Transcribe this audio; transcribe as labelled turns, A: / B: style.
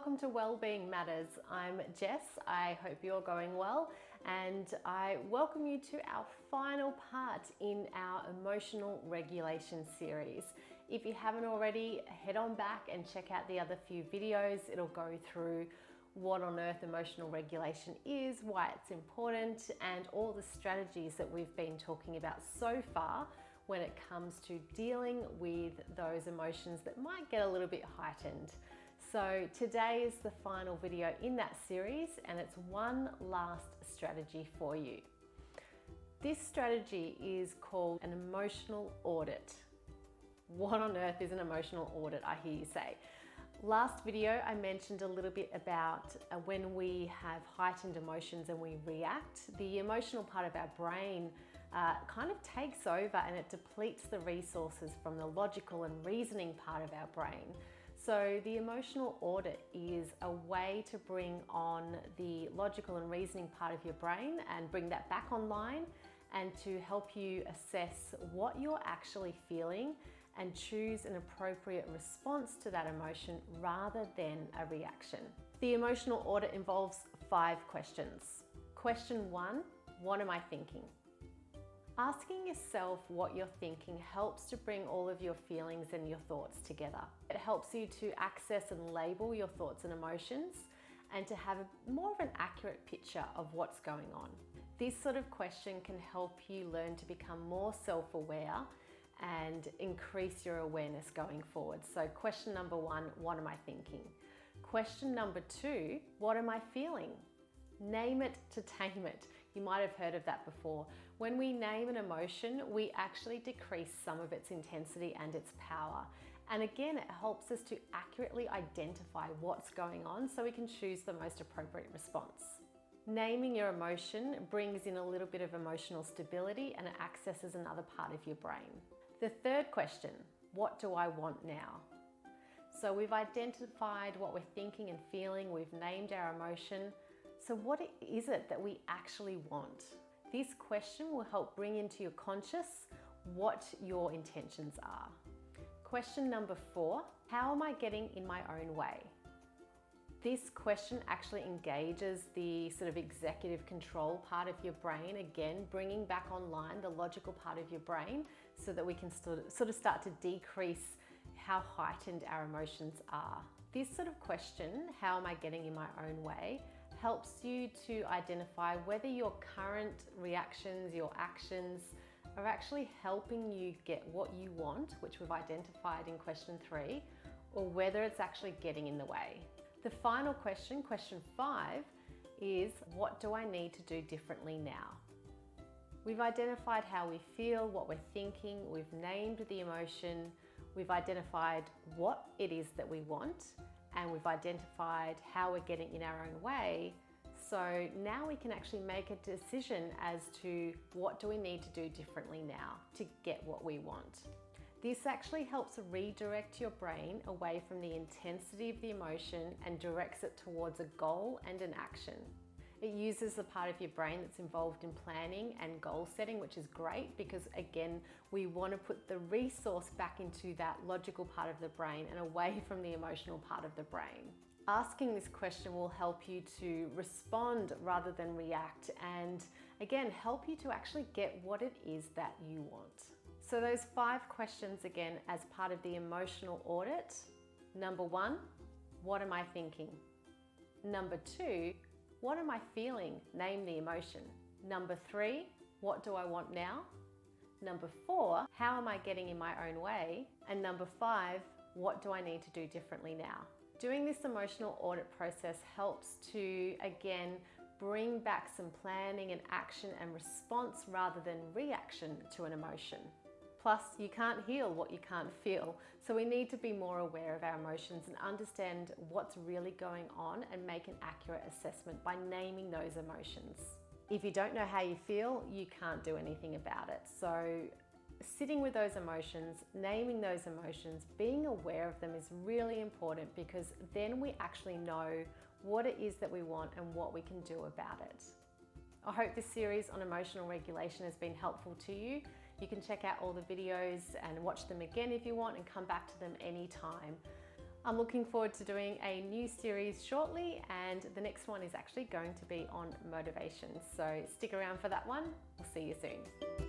A: welcome to Wellbeing Matters. I'm Jess. I hope you're going well, and I welcome you to our final part in our emotional regulation series. If you haven't already, head on back and check out the other few videos. It'll go through what on earth emotional regulation is, why it's important, and all the strategies that we've been talking about so far when it comes to dealing with those emotions that might get a little bit heightened. So today is the final video in that series, and it's one last strategy for you. This strategy is called an emotional audit. What on earth is an emotional audit, I hear you say? Last video, I mentioned a little bit about when we have heightened emotions and we react, the emotional part of our brain kind of takes over and it depletes the resources from the logical and reasoning part of our brain. So the emotional audit is a way to bring on the logical and reasoning part of your brain and bring that back online, and to help you assess what you're actually feeling and choose an appropriate response to that emotion rather than a reaction. The emotional audit involves 5 questions. Question 1, what am I thinking? Asking yourself what you're thinking helps to bring all of your feelings and your thoughts together. It helps you to access and label your thoughts and emotions, and to have more of an accurate picture of what's going on. This sort of question can help you learn to become more self-aware and increase your awareness going forward. So question number 1, what am I thinking? Question number 2, what am I feeling? Name it to tame it. You might have heard of that before. When we name an emotion, we actually decrease some of its intensity and its power. And again, it helps us to accurately identify what's going on so we can choose the most appropriate response. Naming your emotion brings in a little bit of emotional stability, and it accesses another part of your brain. The third question, what do I want now? So we've identified what we're thinking and feeling, we've named our emotion. So what is it that we actually want? This question will help bring into your conscious what your intentions are. Question number 4, how am I getting in my own way? This question actually engages the sort of executive control part of your brain, again, bringing back online the logical part of your brain so that we can sort of start to decrease how heightened our emotions are. This sort of question, how am I getting in my own way, helps you to identify whether your current reactions, your actions, are actually helping you get what you want, which we've identified in question 3, or whether it's actually getting in the way. The final question, question 5, is what do I need to do differently now? We've identified how we feel, what we're thinking, we've named the emotion, we've identified what it is that we want, and we've identified how we're getting in our own way. So now we can actually make a decision as to what do we need to do differently now to get what we want. This actually helps redirect your brain away from the intensity of the emotion and directs it towards a goal and an action. It uses the part of your brain that's involved in planning and goal setting, which is great because, again, we want to put the resource back into that logical part of the brain and away from the emotional part of the brain. Asking this question will help you to respond rather than react, and again, help you to actually get what it is that you want. So those 5 questions again as part of the emotional audit. Number 1, what am I thinking? Number 2, what am I feeling? Name the emotion. Number 3, what do I want now? Number 4, how am I getting in my own way? And number 5, what do I need to do differently now? Doing this emotional audit process helps to, again, bring back some planning and action and response rather than reaction to an emotion. Plus, you can't heal what you can't feel. So we need to be more aware of our emotions and understand what's really going on and make an accurate assessment by naming those emotions. If you don't know how you feel, you can't do anything about it. So sitting with those emotions, naming those emotions, being aware of them is really important, because then we actually know what it is that we want and what we can do about it. I hope this series on emotional regulation has been helpful to you. You can check out all the videos and watch them again if you want, and come back to them anytime. I'm looking forward to doing a new series shortly, and the next one is actually going to be on motivation. So stick around for that one. We'll see you soon.